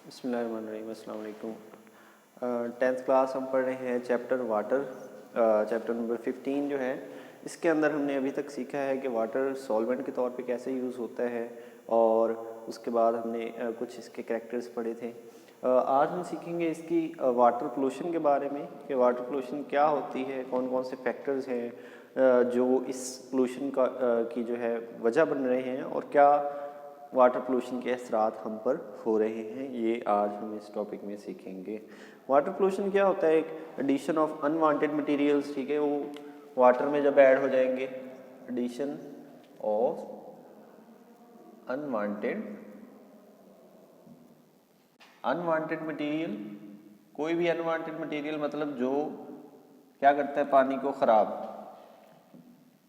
बिस्मिल्लाहिर्रहमानिर्रहीम, अस्सलाम वालेकुम। 10th क्लास हम पढ़ रहे हैं चैप्टर वाटर, चैप्टर नंबर 15 जो है इसके अंदर हमने अभी तक सीखा है कि वाटर सॉल्वेंट के तौर पे कैसे यूज़ होता है और उसके बाद हमने कुछ इसके कैरेक्टर्स पढ़े थे। आज हम सीखेंगे इसकी वाटर पोल्यूशन के बारे में कि वाटर पोल्यूशन क्या होती है, कौन कौन से फैक्टर्स हैं जो इस पोल्यूशन की जो है वजह बन रहे हैं और क्या वाटर पोल्यूशन के असरात हम पर हो रहे हैं, ये आज हम इस टॉपिक में सीखेंगे। वाटर पोल्यूशन क्या होता है? एक एडिशन ऑफ अनवांटेड मटेरियल्स, ठीक है, वो वाटर में जब ऐड हो जाएंगे, एडिशन ऑफ अनवांटेड मटेरियल, कोई भी अनवांटेड मटेरियल मतलब जो क्या करता है पानी को ख़राब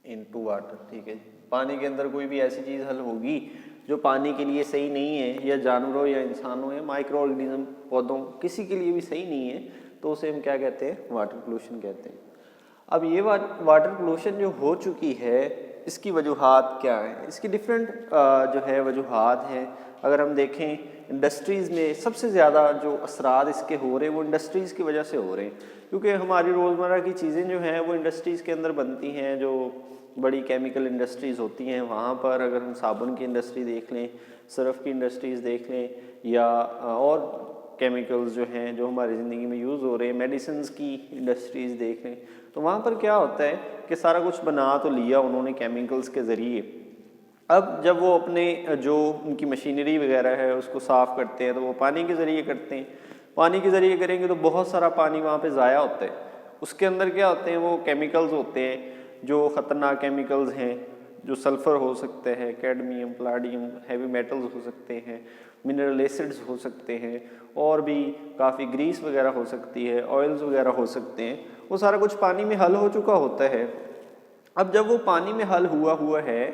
इनटू वाटर, ठीक है। पानी के अंदर कोई भी ऐसी चीज़ हल होगी जो पानी के लिए सही नहीं है, या जानवरों या इंसानों या माइक्रो ऑर्गेनिज्म पौधों किसी के लिए भी सही नहीं है, तो उसे हम क्या कहते हैं? वाटर पोल्यूशन कहते हैं। अब ये वाटर पोल्यूशन जो हो चुकी है इसकी वजूहात क्या है? इसकी डिफरेंट जो है वजूहात हैं। अगर हम देखें इंडस्ट्रीज़ में सबसे ज़्यादा जो असरात इसके हो रहे हैं वो इंडस्ट्रीज़ की वजह से हो रहे हैं, क्योंकि हमारी रोज़मर्रा की चीज़ें जो हैं वो इंडस्ट्रीज़ के अंदर बनती हैं, जो बड़ी केमिकल इंडस्ट्रीज़ होती हैं वहाँ पर। अगर हम साबुन की इंडस्ट्री देख लें, सर्फ़ की इंडस्ट्रीज़ देख लें, या और केमिकल्स जो हैं जो हमारी ज़िंदगी में यूज़ हो रहे हैं, मेडिसिन्स की इंडस्ट्रीज़ देख लें, तो वहाँ पर क्या होता है कि सारा कुछ बना तो लिया उन्होंने केमिकल्स के ज़रिए। अब जब वो अपने जो उनकी मशीनरी वगैरह है उसको साफ़ करते हैं तो वो पानी के ज़रिए करते हैं। पानी के ज़रिए करेंगे तो बहुत सारा पानी वहाँ पे ज़ाया होता है। उसके अंदर क्या होते हैं? वो केमिकल्स होते हैं जो ख़तरनाक केमिकल्स हैं, जो सल्फ़र हो सकते हैं, कैडमियम, प्लाडियम, हैवी मेटल्स हो सकते हैं, मिनरल एसिड्स हो सकते हैं, और भी काफ़ी ग्रीस वगैरह हो सकती है, ऑयल्स वगैरह हो सकते हैं। वो सारा कुछ पानी में हल हो चुका होता है। अब जब वो पानी में हल हुआ है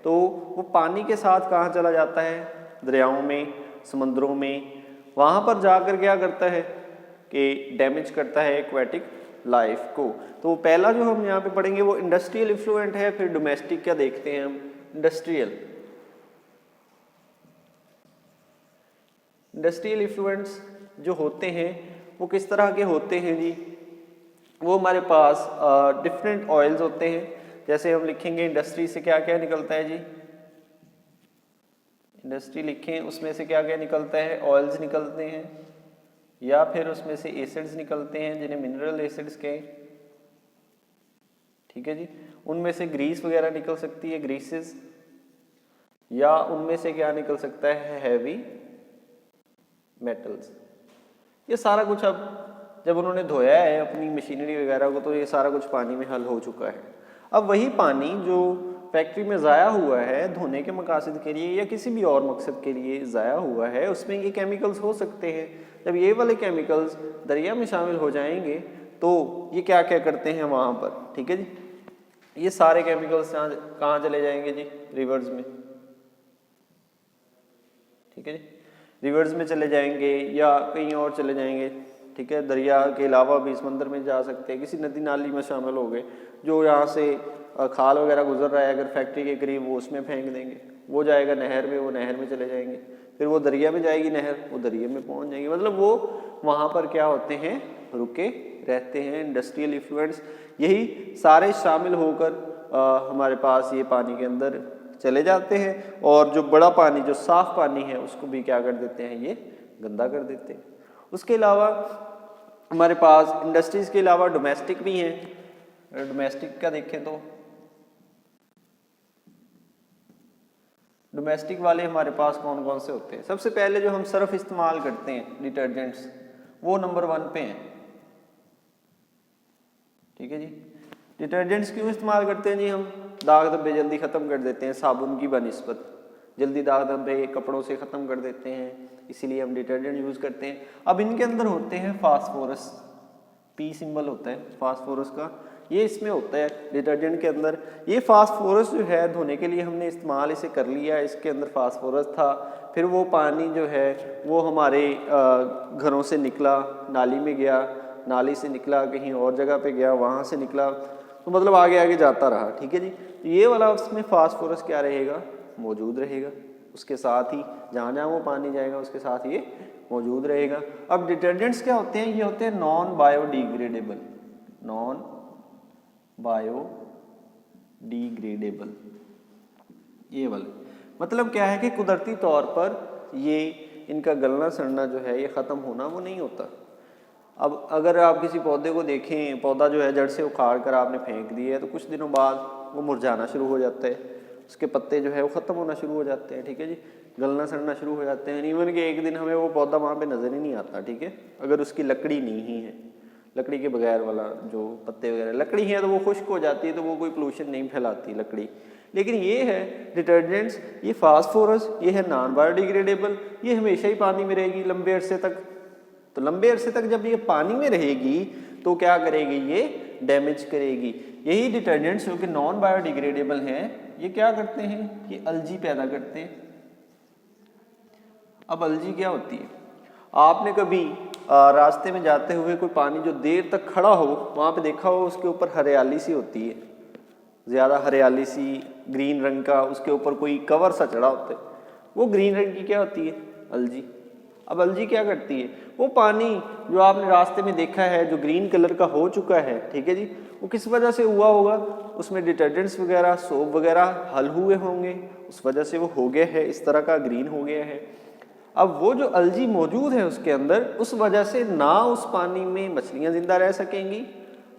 तो वो पानी के साथ कहाँ चला जाता है? दरियाओं में, समंदरों में। वहाँ पर जाकर क्या करता है कि डैमेज करता है एक्वेटिक लाइफ को। तो पहला जो हम यहाँ पे पढ़ेंगे वो इंडस्ट्रियल इफ्लुएंट है। फिर डोमेस्टिक क्या देखते हैं हम? इंडस्ट्रियल इफ्लुएंट्स जो होते हैं वो किस तरह के होते हैं जी? वो हमारे पास डिफरेंट ऑयल्स होते हैं। जैसे हम लिखेंगे इंडस्ट्री से क्या क्या निकलता है जी? इंडस्ट्री लिखें, उसमें से क्या क्या निकलता है? ऑयल्स निकलते हैं, या फिर उसमें से एसिड्स निकलते हैं जिन्हें मिनरल एसिड्स कहें, ठीक है जी। उनमें से ग्रीस वगैरह निकल सकती है, ग्रीसेस, या उनमें से क्या निकल सकता है? Heavy metals. ये सारा कुछ अब जब उन्होंने धोया है अपनी मशीनरी वगैरह को तो ये सारा कुछ पानी में हल हो चुका है। अब वही पानी जो फैक्ट्री में ज़ाया हुआ है धोने के मकासद के लिए या किसी भी और मकसद के लिए ज़ाया हुआ है, उसमें ये केमिकल्स हो सकते हैं। जब ये वाले केमिकल्स दरिया में शामिल हो जाएंगे तो ये क्या क्या करते हैं वहाँ पर, ठीक है जी, ये सारे केमिकल्स कहाँ चले जाएंगे जी? रिवर्स में, ठीक है जी, रिवर्स में चले जाएंगे या कहीं और चले जाएंगे, ठीक है। दरिया के अलावा भी समंदर में जा सकते हैं, किसी नदी नाली में शामिल हो गए। जो यहाँ से खाल वगैरह गुजर रहा है अगर फैक्ट्री के करीब, वो उसमें फेंक देंगे, वो जाएगा नहर में, वो नहर में चले जाएंगे, फिर वो दरिया में जाएगी नहर, वो दरिया में पहुँच जाएंगे। मतलब वो वहाँ पर क्या होते हैं? रुके रहते हैं। इंडस्ट्रियल इफ्लुएंट्स यही सारे शामिल होकर हमारे पास ये पानी के अंदर चले जाते हैं, और जो बड़ा पानी, जो साफ़ पानी है, उसको भी क्या कर देते हैं? ये गंदा कर देते हैं। उसके अलावा हमारे पास इंडस्ट्रीज़ के अलावा डोमेस्टिक भी हैं। डोमेस्टिक का देखें तो डोमेस्टिक वाले हमारे पास कौन कौन से होते हैं? सबसे पहले जो हम सर्फ इस्तेमाल करते हैं, डिटर्जेंट्स, वो नंबर 1 पे हैं, ठीक है जी। डिटर्जेंट्स क्यों इस्तेमाल करते हैं जी? हम दाग धब्बे जल्दी ख़त्म कर देते हैं, साबुन की बनिस्बत जल्दी दाग धब्बे कपड़ों से ख़त्म कर देते हैं, इसीलिए हम डिटर्जेंट यूज़ करते हैं। अब इनके अंदर होते हैं फास्फोरस, पी सिंबल होता है फास्फोरस का, ये इसमें होता है डिटर्जेंट के अंदर। ये फास्फोरस जो है धोने के लिए हमने इस्तेमाल इसे कर लिया, इसके अंदर फास्फोरस था, फिर वो पानी जो है वो हमारे घरों से निकला, नाली में गया, नाली से निकला कहीं और जगह पे गया, वहाँ से निकला, तो मतलब आगे आगे जाता रहा, ठीक है जी। तो ये वाला उसमें फास्फोरस क्या रहेगा? मौजूद रहेगा। उसके साथ ही जहाँ जहाँ वो पानी जाएगा उसके साथ ये मौजूद रहेगा। अब डिटर्जेंट्स क्या होते हैं, ये होते हैं नॉन बायोडिग्रेडेबल, नॉन बायोडिग्रेडेबल। ये वाले मतलब क्या है कि कुदरती तौर पर ये इनका गलना सड़ना जो है ये ख़त्म होना वो नहीं होता। अब अगर आप किसी पौधे को देखें, पौधा जो है जड़ से उखाड़ कर आपने फेंक दिया है तो कुछ दिनों बाद वो मुरझाना शुरू हो जाता है, उसके पत्ते जो है वो ख़त्म होना शुरू हो जाते हैं, ठीक है जी, गलना सड़ना शुरू हो जाते हैं। इवन कि एक दिन हमें वो पौधा वहाँ पे नज़र ही नहीं आता, ठीक है, अगर उसकी लकड़ी नहीं ही है, लकड़ी के बगैर वाला जो पत्ते वगैरह, लकड़ी है तो वो खुश्क हो जाती है तो वो कोई पोल्यूशन नहीं फैलाती लकड़ी। लेकिन ये है डिटर्जेंट्स, ये फास्फोरस, ये है नॉन बायोडिग्रेडेबल, ये हमेशा ही पानी में रहेगी लंबे अरसे तक। तो लंबे अरसे तक जब ये पानी में रहेगी तो क्या करेगी, ये डैमेज करेगी। यही डिटर्जेंट्स जो कि नॉन बायोडिग्रेडेबल हैं ये क्या करते हैं, ये अलजी पैदा करते हैं। अब अलजी क्या होती है, आपने कभी रास्ते में जाते हुए कोई पानी जो देर तक खड़ा हो वहाँ पे देखा हो, उसके ऊपर हरियाली सी होती है, ज़्यादा हरियाली सी, ग्रीन रंग का, उसके ऊपर कोई कवर सा चढ़ा होता है, वो ग्रीन रंग की क्या होती है, अलजी। अब अलजी क्या करती है, वो पानी जो आपने रास्ते में देखा है जो ग्रीन कलर का हो चुका है, ठीक है जी, वो किस वजह से हुआ होगा, उसमें डिटर्जेंट्स वगैरह, सोप वगैरह हल हुए होंगे, उस वजह से वो हो गया है, इस तरह का ग्रीन हो गया है। अब वो जो अलजी मौजूद है उसके अंदर, उस वजह से ना उस पानी में मछलियाँ जिंदा रह सकेंगी,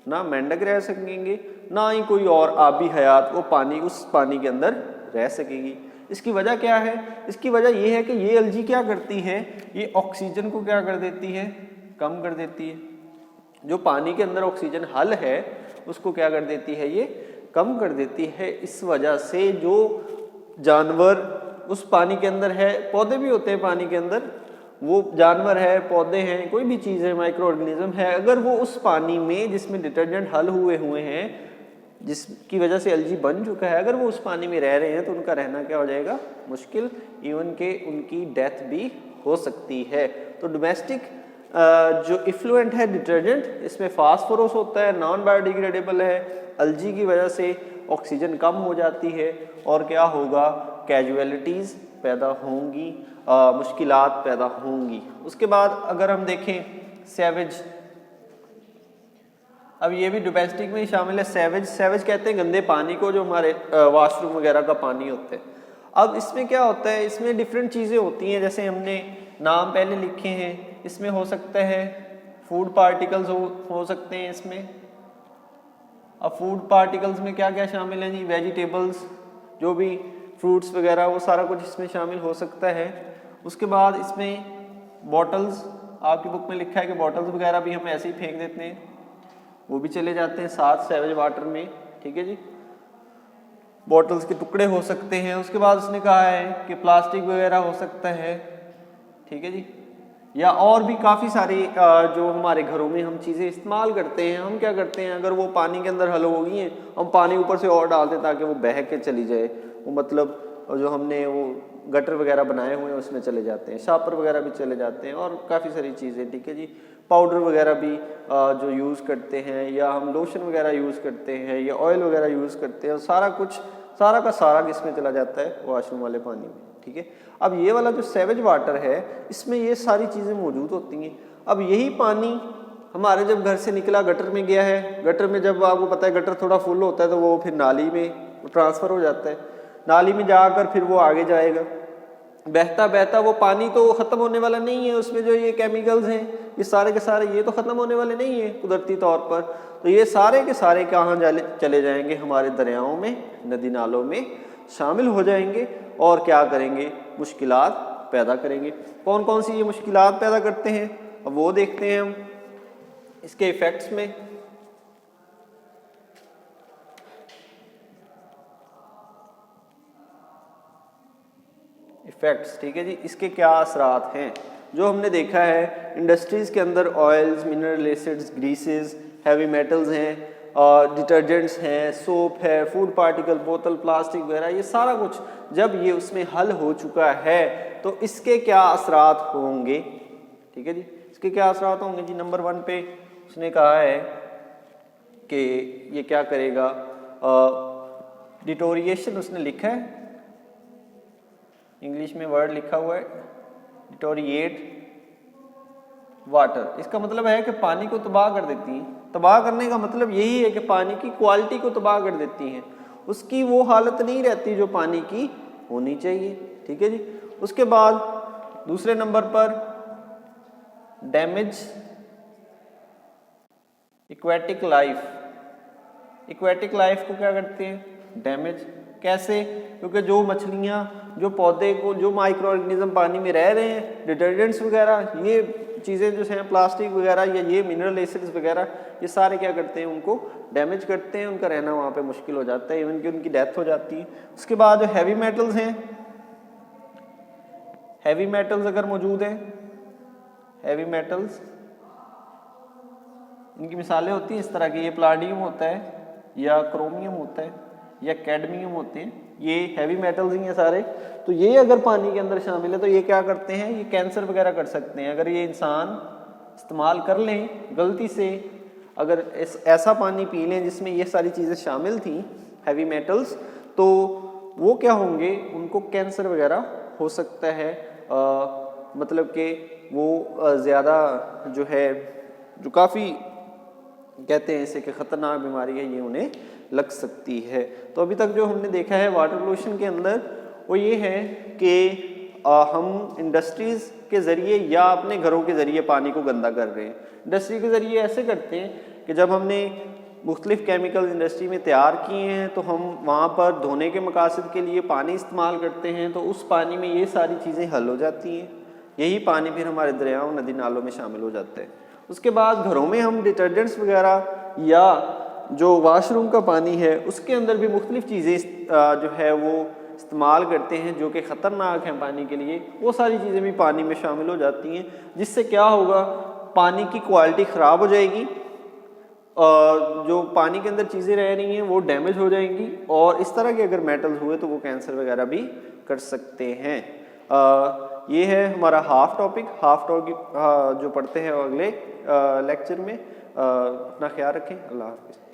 ना मेंढक रह सकेंगे, ना ही कोई और आबी हयात वो पानी उस पानी के अंदर रह सकेगी। इसकी वजह क्या है, इसकी वजह ये है कि ये अलजी क्या करती है, ये ऑक्सीजन को क्या कर देती है, कम कर देती है। जो पानी के अंदर ऑक्सीजन हल है उसको क्या कर देती है, ये कम कर देती है। इस वजह से जो जानवर उस पानी के अंदर है, पौधे भी होते हैं पानी के अंदर, वो जानवर है, पौधे हैं, कोई भी चीज़ है, माइक्रो ऑर्गेनिज्म है, अगर वो उस पानी में जिसमें डिटर्जेंट हल हुए हैं, जिसकी वजह से अलजी बन चुका है, अगर वो उस पानी में रह रहे हैं तो उनका रहना क्या हो जाएगा, मुश्किल, इवन के उनकी डेथ भी हो सकती है। तो डोमेस्टिक जो इफ्लुएंट है डिटर्जेंट, इसमें फास्फोरस होता है, नॉन बायोडिग्रेडेबल है, अलजी की वजह से ऑक्सीजन कम हो जाती है और क्या होगा, कैजुअलिटीज़ पैदा होंगी, मुश्किलात पैदा होंगी। उसके बाद अगर हम देखें सैवेज, अब ये भी डोमेस्टिक में ही शामिल है। सैवेज, सैवेज कहते हैं गंदे पानी को, जो हमारे वॉशरूम वगैरह का पानी होता है। अब इसमें क्या होता है, इसमें डिफरेंट चीज़ें होती हैं, जैसे हमने नाम पहले लिखे हैं, इसमें हो सकता है फूड पार्टिकल्स हो सकते हैं इसमें। अब फूड पार्टिकल्स में क्या क्या शामिल हैं जी, वेजिटेबल्स, जो भी फ्रूट्स वगैरह, वो सारा कुछ इसमें शामिल हो सकता है। उसके बाद इसमें बॉटल्स, आपकी बुक में लिखा है कि बॉटल्स वगैरह भी हम ऐसे ही फेंक देते हैं, वो भी चले जाते हैं साथ सैवेज वाटर में, ठीक है जी, बॉटल्स के टुकड़े हो सकते हैं। उसके बाद उसने कहा है कि प्लास्टिक वगैरह हो सकता है, ठीक है जी, या और भी काफ़ी सारी जो हमारे घरों में हम चीज़ें इस्तेमाल करते हैं, हम क्या करते हैं, अगर वो पानी के अंदर हल हो गई हैं, हम पानी ऊपर से और डालते हैं ताकि वो बह के चली जाए, वो मतलब जो हमने वो गटर वगैरह बनाए हुए हैं उसमें चले जाते हैं, शापर वगैरह भी चले जाते हैं और काफ़ी सारी चीज़ें, ठीक है जी, पाउडर वगैरह भी जो यूज़ करते हैं, या हम लोशन वगैरह यूज़ करते हैं, या ऑयल वगैरह यूज़ करते हैं, सारा कुछ, सारा का सारा किसमें चला जाता है, वॉशरूम वाले पानी में, ठीक है। अब ये वाला जो सैवेज वाटर है, इसमें ये सारी चीज़ें मौजूद होती हैं। अब यही पानी हमारे जब घर से निकला गटर में गया है, गटर में जब आपको पता है गटर थोड़ा फुल होता है तो वो फिर नाली में ट्रांसफ़र हो जाता है, नाली में जाकर फिर वो आगे जाएगा, बहता बहता वो पानी तो ख़त्म होने वाला नहीं है, उसमें जो ये केमिकल्स हैं ये सारे के सारे ये तो ख़त्म होने वाले नहीं है कुदरती तौर पर, तो ये सारे के सारे कहाँ चले जाएंगे, हमारे दरियाओं में, नदी नालों में शामिल हो जाएंगे और क्या करेंगे, मुश्किलात पैदा करेंगे। कौन कौन सी ये मुश्किलात पैदा करते हैं, अब वो देखते हैं हम इसके इफ़ेक्ट्स में। इफ़ेक्ट्स, ठीक है जी, इसके क्या असरात हैं, जो हमने देखा है इंडस्ट्रीज़ के अंदर oils, mineral acids, greases, heavy metals हैं, और डिटर्जेंट्स हैं, सोप है, फूड पार्टिकल, बोतल, प्लास्टिक वगैरह, ये सारा कुछ जब ये उसमें हल हो चुका है तो इसके क्या असरात होंगे, ठीक है जी, इसके क्या असरात होंगे जी। नंबर 1 पे उसने कहा है कि ये क्या करेगा, डिटोरिएशन उसने लिखा है, इंग्लिश में वर्ड लिखा हुआ है डिटोरिएट, वाटर। इसका मतलब है कि पानी को तबाह कर देती हैं। तबाह करने का मतलब यही है कि पानी की क्वालिटी को तबाह कर देती हैं, उसकी वो हालत नहीं रहती जो पानी की होनी चाहिए। ठीक है जी। उसके बाद दूसरे नंबर पर damage aquatic life. Aquatic life को क्या करते हैं? डैमेज। कैसे? क्योंकि जो मछलियाँ, जो पौधे को, जो माइक्रो ऑर्गेनिज्म पानी में रह रहे हैं, डिटर्जेंट्स वगैरह, ये चीज़ें जो हैं प्लास्टिक वगैरह या ये मिनरल एसिड्स वगैरह, ये सारे क्या करते हैं? उनको डैमेज करते हैं, उनका रहना वहाँ पे मुश्किल हो जाता है, इवन कि उनकी डेथ हो जाती है। उसके बाद जो हैवी मेटल्स हैं, हैवी मेटल्स अगर मौजूद हैं, हैवी मेटल्स, इनकी मिसालें होती हैं इस तरह की, ये प्लाडियम होता है या क्रोमियम होता है या कैडमियम होते हैं, ये हैवी मेटल्स ही हैं सारे। तो ये अगर पानी के अंदर शामिल है तो ये क्या करते हैं? ये कैंसर वगैरह कर सकते हैं। अगर ये इंसान इस्तेमाल कर लें गलती से, अगर ऐसा पानी पी लें जिसमें ये सारी चीज़ें शामिल थी, हैवी मेटल्स, तो वो क्या होंगे? उनको कैंसर वगैरह हो सकता है। मतलब कि वो ज़्यादा जो है, जो काफ़ी कहते हैं इसे कि ख़तरनाक बीमारी है, ये उन्हें लग सकती है। तो अभी तक जो हमने देखा है वाटर पोल्यूशन के अंदर, वो ये है कि हम इंडस्ट्रीज़ के ज़रिए या अपने घरों के ज़रिए पानी को गंदा कर रहे हैं। इंडस्ट्री के ज़रिए ऐसे करते हैं कि जब हमने मुख्तलिफ़ केमिकल इंडस्ट्री में तैयार किए हैं तो हम वहाँ पर धोने के मकासद के लिए पानी इस्तेमाल करते हैं, तो उस पानी में ये सारी चीज़ें हल हो जाती हैं। यही पानी फिर हमारे दरियाओं, नदी नालों में शामिल हो जाता है। उसके बाद घरों में हम डिटर्जेंट्स वगैरह या जो वाशरूम का पानी है उसके अंदर भी मुख्तलिफ़ चीज़ें जो है वो इस्तेमाल करते हैं जो कि ख़तरनाक हैं पानी के लिए। वो सारी चीज़ें भी पानी में शामिल हो जाती हैं, जिससे क्या होगा? पानी की क्वालिटी ख़राब हो जाएगी, जो पानी के अंदर चीज़ें रह रही हैं वो डैमेज हो जाएंगी, और इस तरह के अगर मेटल्स हुए तो वो कैंसर वगैरह भी कर सकते हैं। ये है हमारा हाफ टॉपिक जो पढ़ते हैं अगले लेक्चर में। अपना ख्याल रखें। अल्लाह हाफ़िज़।